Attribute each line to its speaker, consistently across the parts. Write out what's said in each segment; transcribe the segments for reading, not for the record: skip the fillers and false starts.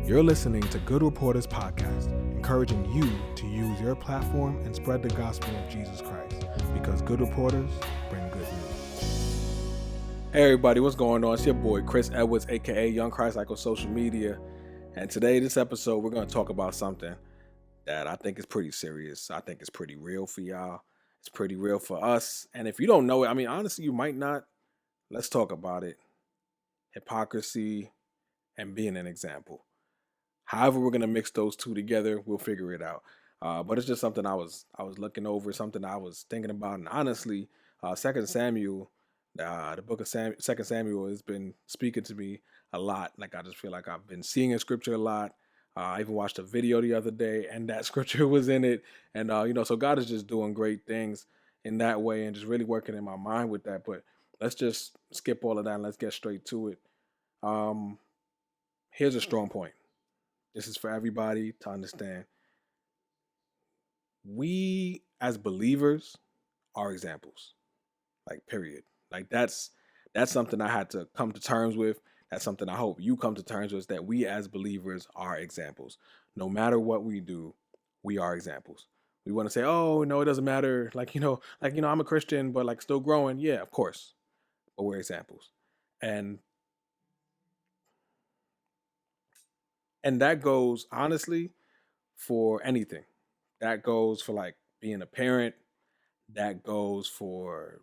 Speaker 1: You're listening to Good Reporters Podcast, encouraging you to use your platform and spread the gospel of Jesus Christ, because good reporters bring good news. Hey everybody, what's going on? It's your boy Chris Edwards, aka Young Christ Like on social media, and today, this episode, we're going to talk about something that I think is pretty serious. I think it's pretty real for y'all. It's pretty real for us, and if you don't know it, I mean, honestly, you might not. Let's talk about it. Hypocrisy and being an example. However, we're gonna mix those two together. We'll figure it out. But it's just something I was looking over, something I was thinking about, and honestly, Second Samuel, the book of Second Samuel has been speaking to me a lot. Like I just feel like I've been seeing in scripture a lot. I even watched a video the other day, and that scripture was in it. And so God is just doing great things in that way, and just really working in my mind with that. But let's just skip all of that and let's get straight to it. Here's a strong point. This is for everybody to understand. We as believers are examples. Like period. Like that's something I had to come to terms with. That's something I hope you come to terms with, is that we as believers are examples. No matter what we do, we are examples. We want to say, "Oh, no, it doesn't matter. I'm a Christian but like still growing." Yeah, of course. But we're examples. And that goes honestly for anything. That goes for like being a parent. That goes for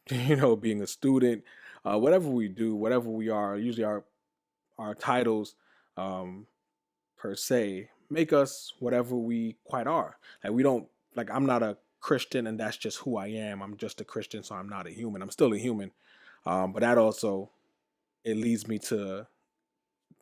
Speaker 1: being a student. Whatever we do, whatever we are, usually our titles per se make us whatever we quite are. Like we don't like I'm not a Christian and that's just who I am. I'm just a Christian, so I'm not a human. I'm still a human. But that also it leads me to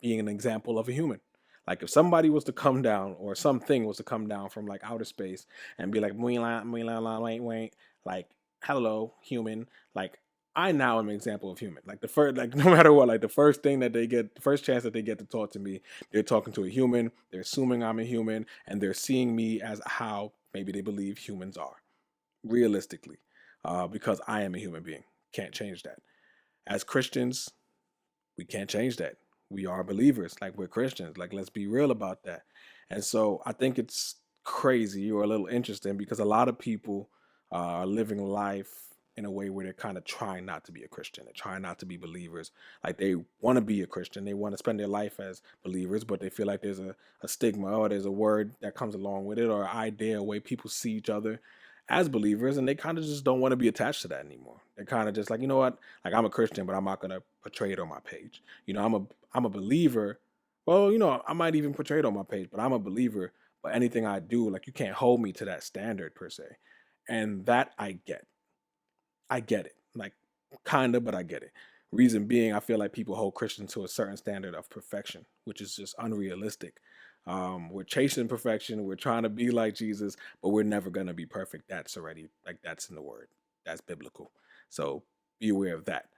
Speaker 1: being an example of a human. Like if somebody was to come down or something was to come down from like outer space and be like, wait, like, hello, human. Like I now am an example of human. Like the first, like no matter what, like the first thing that they get, the first chance that they get to talk to me, they're talking to a human. They're assuming I'm a human, and they're seeing me as how maybe they believe humans are, realistically, because I am a human being. Can't change that. As Christians, we can't change that. We are believers, like we're Christians. Like let's be real about that. And so I think it's crazy or a little interesting because a lot of people are living life in a way where they're kind of trying not to be a Christian. They're trying not to be believers. Like they want to be a Christian. They want to spend their life as believers, but they feel like there's a stigma or there's a word that comes along with it or an idea, a way people see each other as believers, and they kind of just don't want to be attached to that anymore. They're kind of just like, you know what? Like I'm a Christian, but I'm not gonna portray it on my page. I'm a believer. Well, I might even portray it on my page, but I'm a believer. But anything I do, like you can't hold me to that standard per se. And that I get. I get it. Like kinda, but I get it. Reason being, I feel like people hold Christians to a certain standard of perfection, which is just unrealistic. We're chasing perfection. We're trying to be like Jesus, but we're never gonna be perfect. That's already like that's in the word. That's biblical. So be aware of that.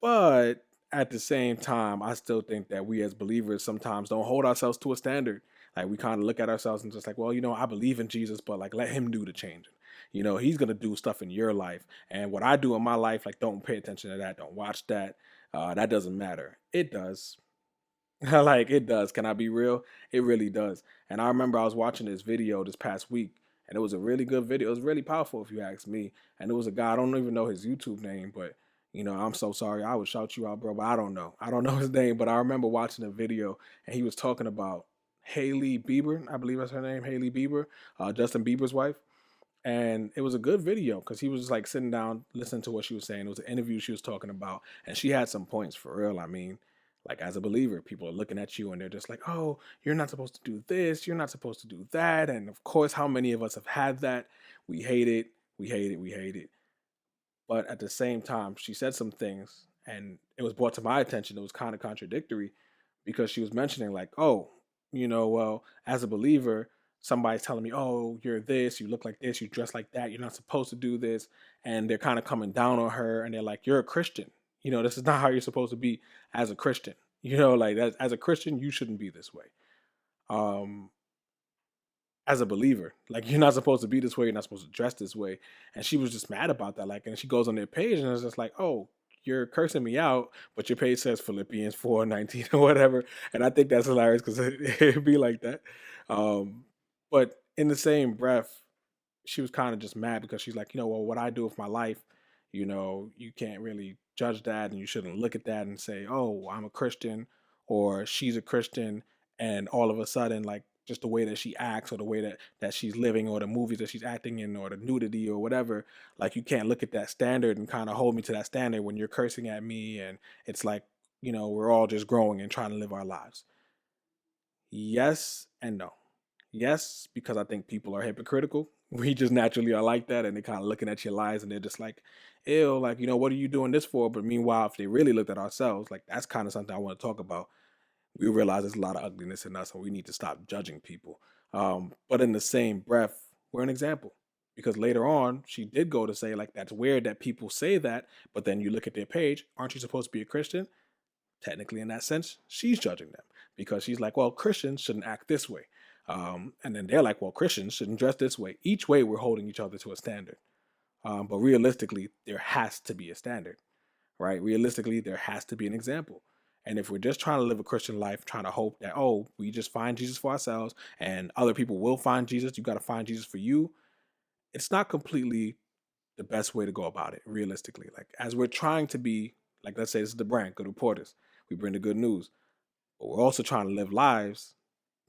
Speaker 1: But at the same time, I still think that we as believers sometimes don't hold ourselves to a standard. Like we kind of look at ourselves and just like, well, I believe in Jesus, but like let him do the changing. He's gonna do stuff in your life, and what I do in my life, like don't pay attention to that. Don't watch that. That doesn't matter. It does. Like it does. Can I be real? It really does. And I remember I was watching this video this past week, and it was a really good video. It was really powerful, if you ask me. And it was a guy. I don't even know his YouTube name, but I'm so sorry. I would shout you out, bro, but I don't know. I don't know his name, but I remember watching a video, and he was talking about Hailey Bieber. I believe that's her name, Hailey Bieber, Justin Bieber's wife. And it was a good video because he was just like sitting down, listening to what she was saying. It was an interview she was talking about, and she had some points for real. I mean, like as a believer, people are looking at you and they're just like, "Oh, you're not supposed to do this. You're not supposed to do that." And of course, how many of us have had that? We hate it. We hate it. We hate it. But at the same time, she said some things, and it was brought to my attention. It was kind of contradictory because she was mentioning like, "Oh, well, as a believer, somebody's telling me, oh, you're this, you look like this, you dress like that, you're not supposed to do this," and they're kind of coming down on her, and they're like, "You're a Christian. This is not how you're supposed to be as a Christian. Like as a Christian, you shouldn't be this way. Um, as a believer, like you're not supposed to be this way, you're not supposed to dress this way." And she was just mad about that. Like, and she goes on their page and it's just like, oh. you're cursing me out, but your page says Philippians 4:19 or whatever. And I think that's hilarious because it'd be like that. Um, but in the same breath, she was kind of just mad because she's like, well, what I do with my life, you can't really judge that and you shouldn't look at that and say, oh, I'm a Christian or she's a Christian. And all of a sudden, like just the way that she acts or the way that she's living or the movies that she's acting in or the nudity or whatever, like you can't look at that standard and kind of hold me to that standard when you're cursing at me. And it's like, we're all just growing and trying to live our lives. Yes and no. Yes, because I think people are hypocritical. We just naturally are like that, and they're kind of looking at your lies, and they're just like, "Ew, like what are you doing this for?" But meanwhile, if they really looked at ourselves, like that's kind of something I want to talk about. We realize there's a lot of ugliness in us, and we need to stop judging people. But in the same breath, we're an example because later on, she did go to say like that's weird that people say that, but then you look at their page, aren't you supposed to be a Christian? Technically, in that sense, she's judging them because she's like, well, Christians shouldn't act this way. And then they're like, well, Christians shouldn't dress this way. Each way, we're holding each other to a standard. But realistically, there has to be a standard, right? Realistically, there has to be an example. And if we're just trying to live a Christian life, trying to hope that, oh, we just find Jesus for ourselves and other people will find Jesus, you got to find Jesus for you, it's not completely the best way to go about it, realistically. Like, as we're trying to be, like, let's say this is the brand, Good Reporters, we bring the good news. But we're also trying to live lives.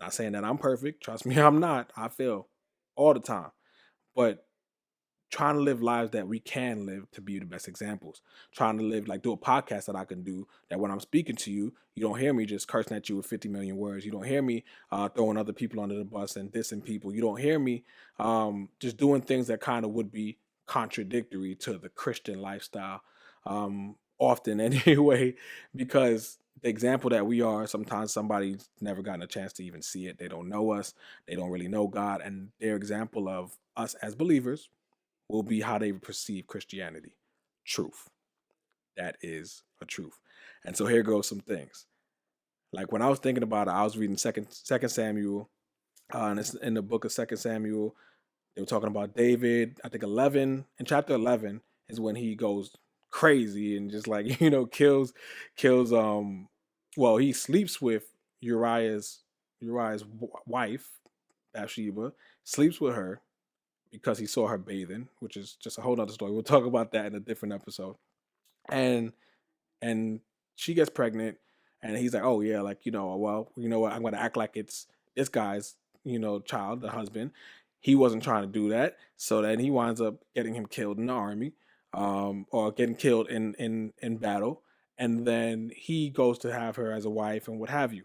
Speaker 1: Not saying that I'm perfect. Trust me, I'm not. I fail all the time. But trying to live lives that we can live to be the best examples. Trying to live, like do a podcast that I can do that when I'm speaking to you, you don't hear me just cursing at you with 50 million words. You don't hear me throwing other people under the bus and dissing people. You don't hear me just doing things that kind of would be contradictory to the Christian lifestyle often anyway, because the example that we are, sometimes somebody's never gotten a chance to even see it. They don't know us. They don't really know God. And their example of us as believers will be how they perceive Christianity. Truth. That is a truth. And so here goes some things. Like when I was thinking about it, I was reading Second Samuel, and it's in the book of Second Samuel. They were talking about David. I think 11 in chapter 11 is when he goes crazy and just like kills well, he sleeps with Uriah's wife Bathsheba, sleeps with her because he saw her bathing, which is just a whole nother story. We'll talk about that in a different episode. And and she gets pregnant, and he's like, "Oh yeah, like well, you know what? I'm gonna act like it's this guy's child, the husband." He wasn't trying to do that, so then he winds up getting him killed in the army, or getting killed in battle, and then he goes to have her as a wife and what have you.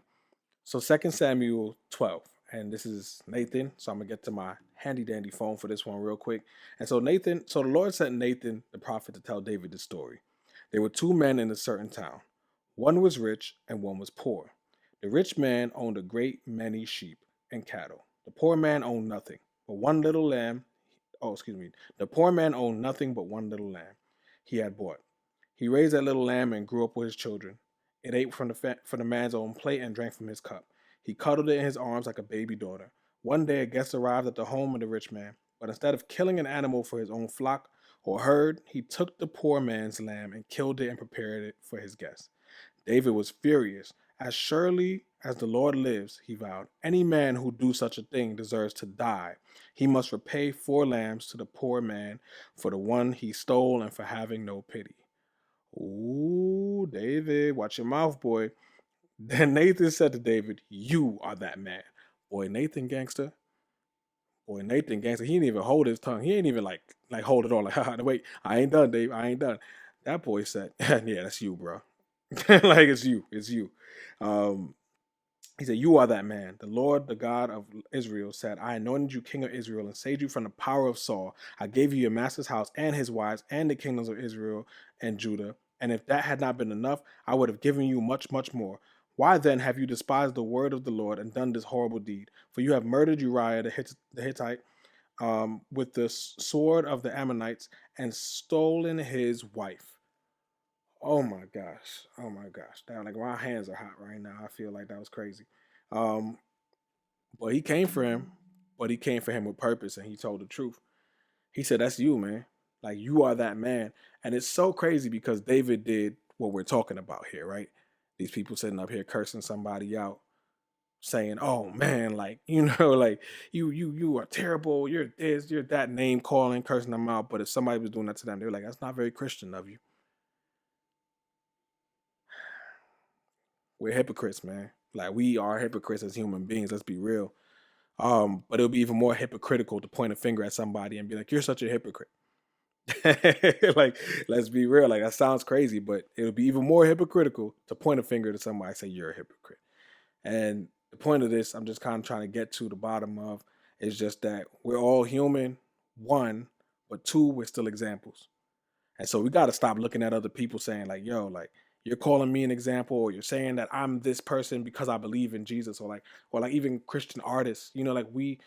Speaker 1: So Second Samuel 12, and this is Nathan. So I'm gonna get to my handy dandy phone for this one real quick. And so the Lord sent Nathan the prophet to tell David the story. There were two men in a certain town. One was rich and one was poor. The rich man owned a great many sheep and cattle. The poor man owned nothing but one little lamb. Oh, excuse me. The poor man owned nothing but one little lamb he had bought. He raised that little lamb and grew up with his children. It ate from the man's own plate and drank from his cup. He cuddled it in his arms like a baby daughter. One day a guest arrived at the home of the rich man, but instead of killing an animal for his own flock or herd, he took the poor man's lamb and killed it and prepared it for his guest. David was furious. As surely as the Lord lives, he vowed, any man who do such a thing deserves to die. He must repay 4 lambs to the poor man for the one he stole and for having no pity. Ooh, David, watch your mouth, boy. Then Nathan said to David, you are that man. Boy, Nathan gangster. Boy, Nathan gangster. He didn't even hold his tongue. He ain't even like hold it on. Like, haha, wait, I ain't done, Dave. I ain't done. That boy said, yeah, that's you, bro. Like it's you. It's you. Um, he said, you are that man. The Lord, the God of Israel, said, I anointed you king of Israel and saved you from the power of Saul. I gave you your master's house and his wives and the kingdoms of Israel and Judah. And if that had not been enough, I would have given you much, much more. Why then have you despised the word of the Lord and done this horrible deed? For you have murdered Uriah the Hittite with the sword of the Ammonites and stolen his wife. Oh my gosh. Oh my gosh. Damn, like my hands are hot right now. I feel like that was crazy. Um, but he came for him, but he came for him with purpose and he told the truth. He said, that's you, man. Like you are that man. And it's so crazy because David did what we're talking about here, right? These people sitting up here cursing somebody out, saying, "Oh man, like like you are terrible. You're this, you're that." Name calling, cursing them out. But if somebody was doing that to them, they were like, "That's not very Christian of you." We're hypocrites, man. Like we are hypocrites as human beings. Let's be real. But it'll be even more hypocritical to point a finger at somebody and be like, "You're such a hypocrite." Like, let's be real. Like that sounds crazy, but it'll be even more hypocritical to point a finger to somebody and say you're a hypocrite. And the point of this, I'm just kind of trying to get to the bottom of, is just that we're all human, one, but two, we're still examples. And so we got to stop looking at other people saying like, "Yo, like you're calling me an example, or you're saying that I'm this person because I believe in Jesus," or like even Christian artists, like we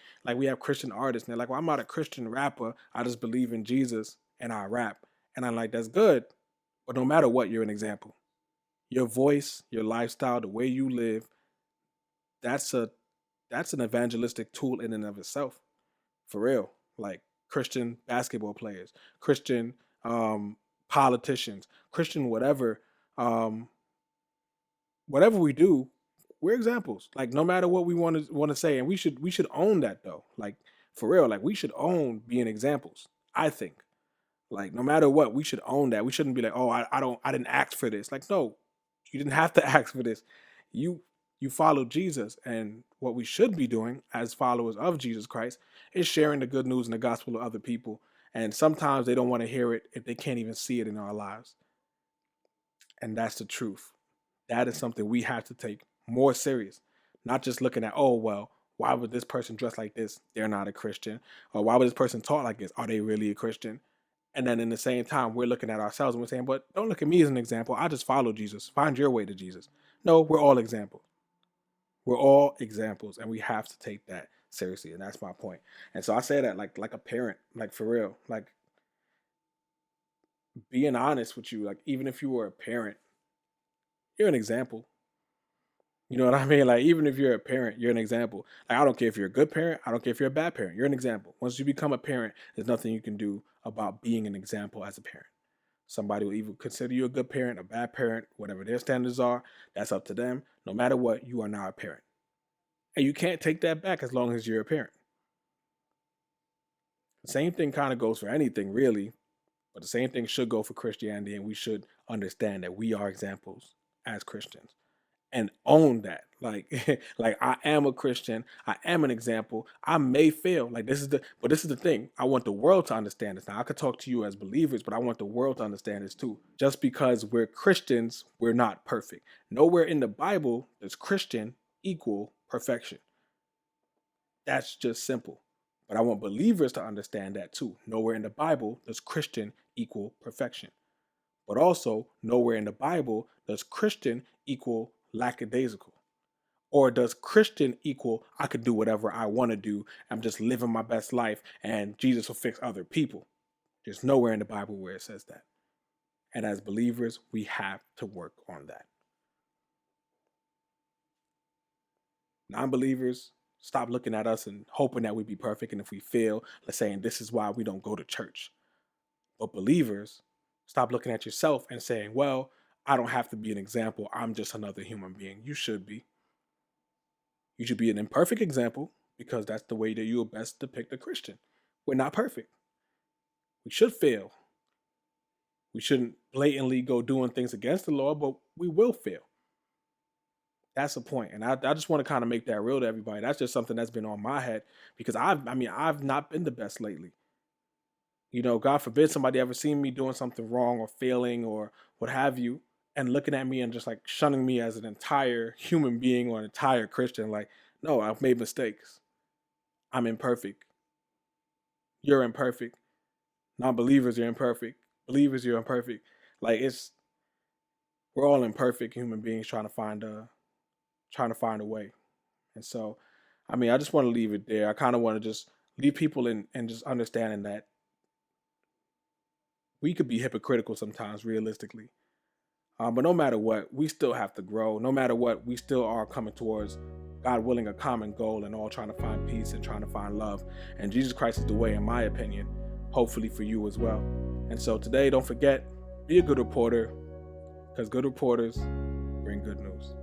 Speaker 1: have Christian artists, and they're like, "Well, I'm not a Christian rapper. I just believe in Jesus and I rap." And I'm like, "That's good, but no matter what, you're an example. Your voice, your lifestyle, the way you live, that's a that's an evangelistic tool in and of itself, for real." Like Christian basketball players, Christian politicians, Christian um, whatever we do, we're examples. Like no matter what we want to say, and we should own that though. Like for real, like we should own being examples. I think like no matter what, we should own that. We shouldn't be like, "Oh, I didn't ask for this." Like no, you didn't have to ask for this. You you followed Jesus, and what we should be doing as followers of Jesus Christ is sharing the good news and the gospel to other people. And sometimes they don't want to hear it if they can't even see it in our lives. And that's the truth. That is something we have to take more serious. Not just looking at, "Oh, well, why would this person dress like this? They're not a Christian." Or why would this person talk like this? Are they really a Christian? And then in the same time, we're looking at ourselves and we're saying, "But don't look at me as an example. I just follow Jesus. Find your way to Jesus." No, we're all examples. We're all examples, and we have to take that seriously. And that's my point. And so I say that like a parent, like for real, like being honest with you, like even if you were a parent, you're an example. You know what I mean? Like even if you're a parent, you're an example. Like I don't care if you're a good parent, I don't care if you're a bad parent. You're an example. Once you become a parent, there's nothing you can do about being an example as a parent. Somebody will either consider you a good parent, a bad parent, whatever their standards are. That's up to them. No matter what, you are now a parent. And you can't take that back as long as you're a parent. The same thing kind of goes for anything, really, but the same thing should go for Christianity, and we should understand that we are examples as Christians and own that. Like, like I am a Christian. I am an example. I may fail. Like this is the thing. I want the world to understand this. Now I could talk to you as believers, but I want the world to understand this too. Just because we're Christians, we're not perfect. Nowhere in the Bible does Christian equal perfection. That's just simple. But I want believers to understand that too. Nowhere in the Bible does Christian equal perfection. But also, nowhere in the Bible does Christian equal lackadaisical. Or does Christian equal I could do whatever I want to do? I'm just living my best life and Jesus will fix other people. There's nowhere in the Bible where it says that. And as believers, we have to work on that. Non believers, stop looking at us and hoping that we be perfect. And if we fail, let's say, and this is why we don't go to church. But believers, stop looking at yourself and saying, "Well, I don't have to be an example. I'm just another human being." You should be. You should be an imperfect example because that's the way that you will best depict a Christian. We're not perfect. We should fail. We shouldn't blatantly go doing things against the law, but we will fail. That's the point. And I just want to kind of make that real to everybody. That's just something that's been on my head because I've not been the best lately. God forbid somebody ever seen me doing something wrong or failing or what have you, and looking at me and just like shunning me as an entire human being or an entire Christian. Like, no, I've made mistakes. I'm imperfect. You're imperfect. Non-believers, you're imperfect. Believers, you're imperfect. Like we're all imperfect human beings trying to find a way. And so, I just want to leave it there. I kind of want to just leave people in and just understanding that we could be hypocritical sometimes, realistically. But no matter what, we still have to grow. No matter what, we still are coming towards, God willing, a common goal and all trying to find peace and trying to find love. And Jesus Christ is the way, in my opinion, hopefully for you as well. And so today, don't forget, be a good reporter because good reporters bring good news.